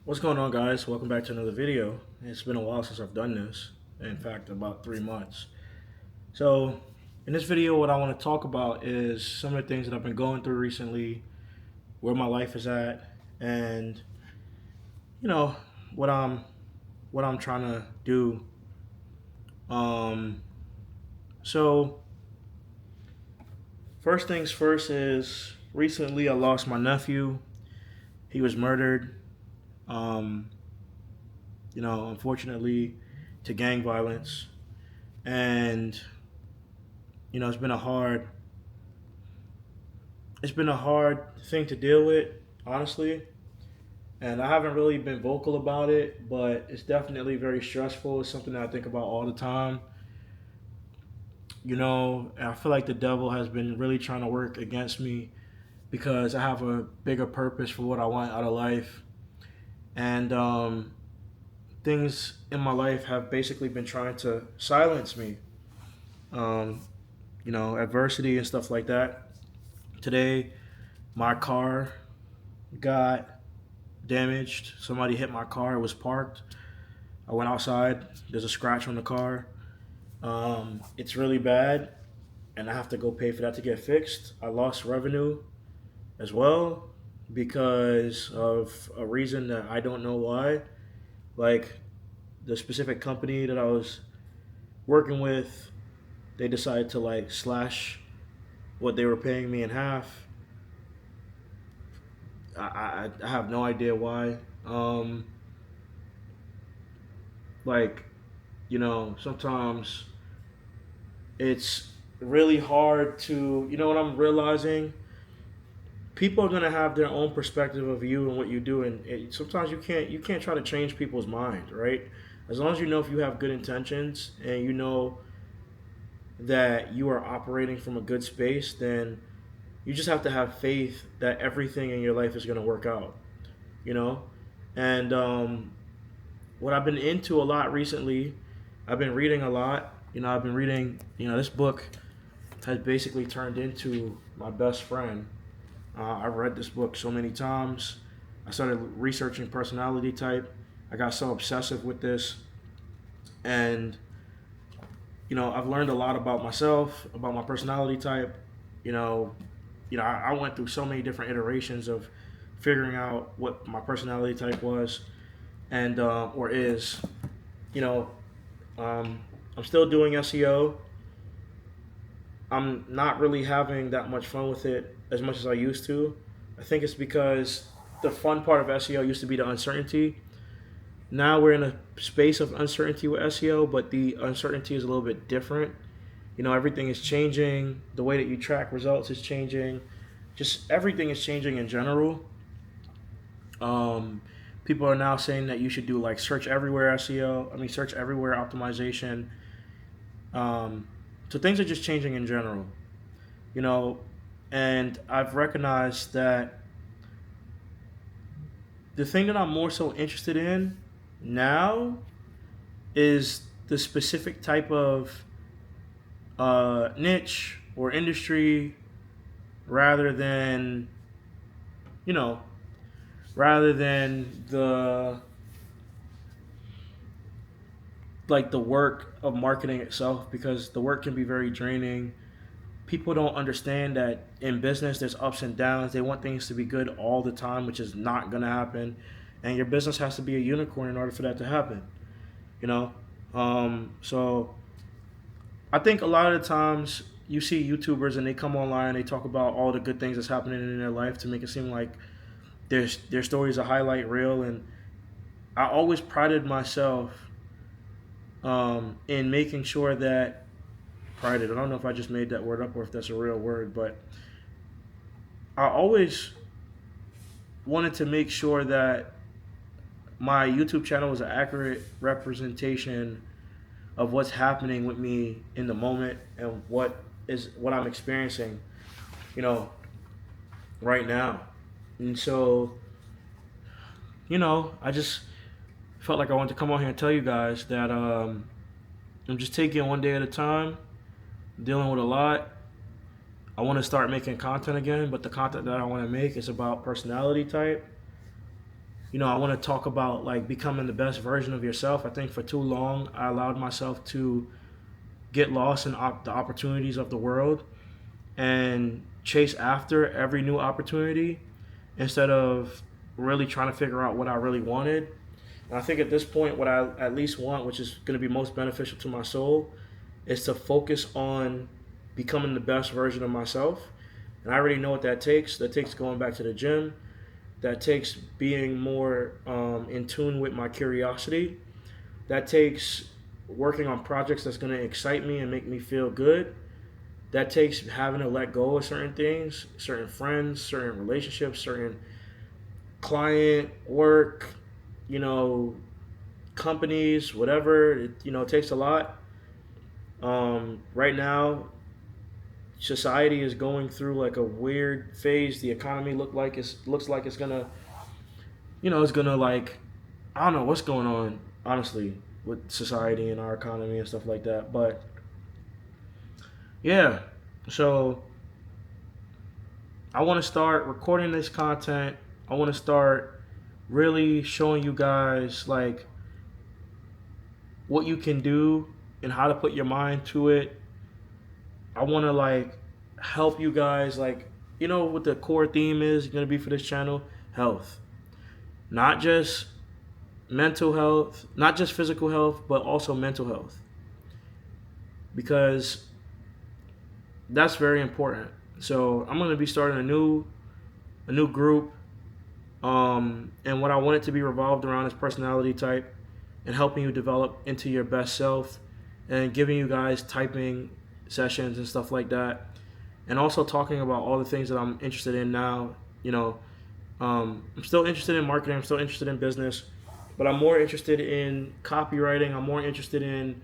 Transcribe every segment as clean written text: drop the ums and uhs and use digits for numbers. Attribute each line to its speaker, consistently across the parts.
Speaker 1: What's going on, guys? Welcome back to another video. It's been a while since I've done this. In fact, about 3 months. So, in this video, what I want to talk about is some of the things that I've been going through recently, where my life is at, and you know what I'm what I'm trying to do. Um, so first things first is recently I lost my nephew. He was murdered. Um, unfortunately, to gang violence, and it's been a hard thing to deal with, honestly. And I haven't really been vocal about it, but it's definitely very stressful. It's something that I think about all the time. And I feel like the devil has been really trying to work against me because I have a bigger purpose for what I want out of life. And things in my life have basically been trying to silence me. Um, adversity and stuff like that. Today, my car got damaged. Somebody hit my car. It was parked. I went outside. There's a scratch on the car. It's really bad, and I have to go pay for that to get fixed. I lost revenue as well because of a reason that I don't know why. Like the specific company that I was working with, they decided to like slash what they were paying me in half. I have no idea why. Um, like sometimes it's really hard to, what I'm realizing, people are going to have their own perspective of you and what you do, and sometimes you can't try to change people's mind, right? As long as you know if you have good intentions and you know that you are operating from a good space, then you just have to have faith that everything in your life is going to work out, you know and what I've been into a lot recently, I've been reading a lot. I've been reading, this book has basically turned into my best friend. I've read this book so many times. I started researching personality type. I got so obsessive with this. And, I've learned a lot about myself, about my personality type. You know, I went through so many different iterations of figuring out what my personality type was and or is. You know, um, I'm still doing SEO. I'm not really having that much fun with it as much as I used to. I think it's because the fun part of SEO used to be the uncertainty. Now we're in a space of uncertainty with SEO, but the uncertainty is a little bit different. Everything is changing. The way that you track results is changing. Just everything is changing in general. Um, People are now saying that you should do like search everywhere SEO. I mean, search everywhere optimization. Um, so things are just changing in general, you know, and I've recognized that the thing that I'm more so interested in now is the specific type of niche or industry rather than, you know, rather than the work of marketing itself, because the work can be very draining. People don't understand that in business there's ups and downs. They want things to be good all the time, which is not going to happen. And your business has to be a unicorn in order for that to happen, you know? So I think a lot of the times you see YouTubers and they come online and they talk about all the good things that's happening in their life to make it seem like their stories a highlight reel. And I always prided myself in making sure that prided. I don't know if I just made that word up or if that's a real word, but I always wanted to make sure that my YouTube channel was an accurate representation of what's happening with me in the moment and what I'm experiencing, you know, right now. And so, I just felt like I wanted to come on here and tell you guys that I'm just taking it one day at a time, dealing with a lot. I want to start making content again, but the content that I want to make is about personality type. I want to talk about like becoming the best version of yourself. I think for too long I allowed myself to get lost in the opportunities of the world and chase after every new opportunity instead of really trying to figure out what I really wanted. And I think at this point, what I at least want, which is going to be most beneficial to my soul, is to focus on becoming the best version of myself. And I already know what that takes. That takes going back to the gym. That takes being more in tune with my curiosity. That takes working on projects that's going to excite me and make me feel good. That takes having to let go of certain things, certain friends, certain relationships, certain client work, you know, companies, whatever. It takes a lot. Right now, society is going through like a weird phase. The economy looks like it's gonna, it's gonna like, I don't know what's going on honestly with society and our economy and stuff like that. But yeah, so I want to start recording this content. I want to start really showing you guys like what you can do and how to put your mind to it. I want to like help you guys like what the core theme is going to be for this channel: health. Not just mental health, not just physical health, but also mental health. Because that's very important. So, I'm going to be starting a new group, and what I want it to be revolved around is personality type and helping you develop into your best self and giving you guys typing sessions and stuff like that. And also talking about all the things that I'm interested in now. I'm still interested in marketing, I'm still interested in business, but I'm more interested in copywriting. I'm more interested in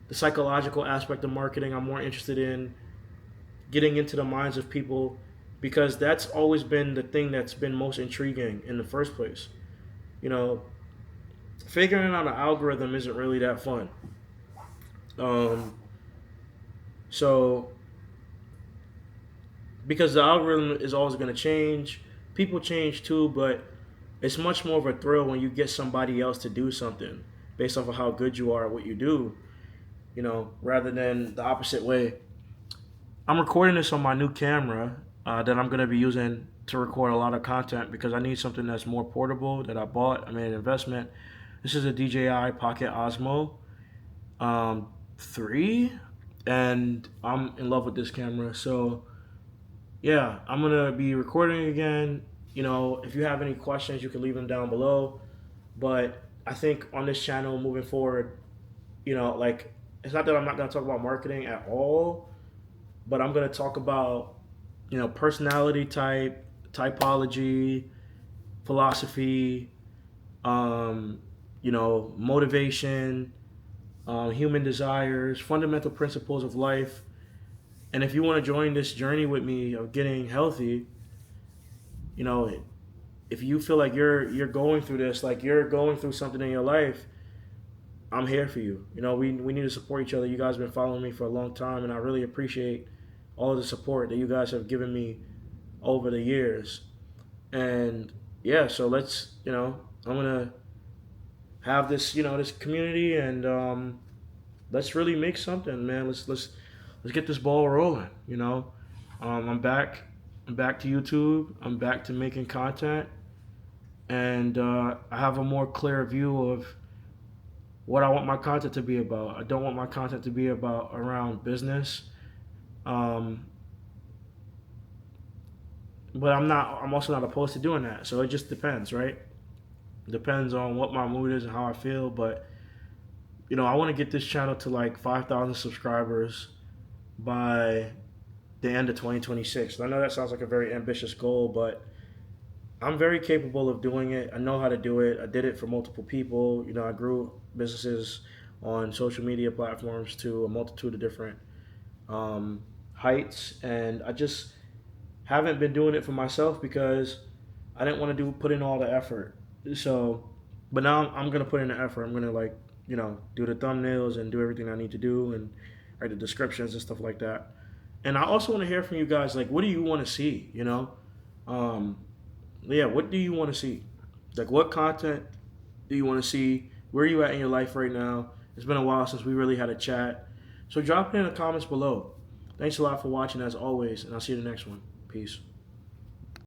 Speaker 1: the psychological aspect of marketing. I'm more interested in getting into the minds of people because that's always been the thing that's been most intriguing in the first place. You know, figuring out an algorithm isn't really that fun. Um, so because the algorithm is always going to change, people change too, but it's much more of a thrill when you get somebody else to do something based off of how good you are at what you do, rather than the opposite way. I'm recording this on my new camera that I'm going to be using to record a lot of content because I need something that's more portable that I bought. I made an investment. This is a DJI Pocket Osmo 3, and I'm in love with this camera. So, yeah, I'm going to be recording again. If you have any questions, you can leave them down below. But I think on this channel moving forward, like, it's not that I'm not going to talk about marketing at all, but I'm going to talk about, personality type, typology, philosophy, motivation, human desires, fundamental principles of life. And if you want to join this journey with me of getting healthy, you know, if you feel like you're going through this, like you're going through something in your life, I'm here for you. We need to support each other. You guys have been following me for a long time, and I really appreciate all of the support that you guys have given me over the years. And yeah, so I'm gonna have this community, and let's really make something, man. Let's get this ball rolling. I'm back. I'm back to YouTube. I'm back to making content, and I have a more clear view of what I want my content to be about. I don't want my content to be about around business. But I'm also not opposed to doing that. So it just depends, right? Depends on what my mood is and how I feel. But I want to get this channel to like 5,000 subscribers by the end of 2026. And I know that sounds like a very ambitious goal, but I'm very capable of doing it. I know how to do it. I did it for multiple people. I grew businesses on social media platforms to a multitude of different heights, and I just haven't been doing it for myself because I didn't want to put in all the effort. So, but now I'm gonna put in the effort. I'm gonna do the thumbnails and do everything I need to do and write the descriptions and stuff like that. And I also want to hear from you guys. Like, what do you want to see? Yeah, what do you want to see? Like, what content do you want to see? Where are you at in your life right now? It's been a while since we really had a chat. So drop it in the comments below. Thanks a lot for watching as always, and I'll see you in the next one. Peace.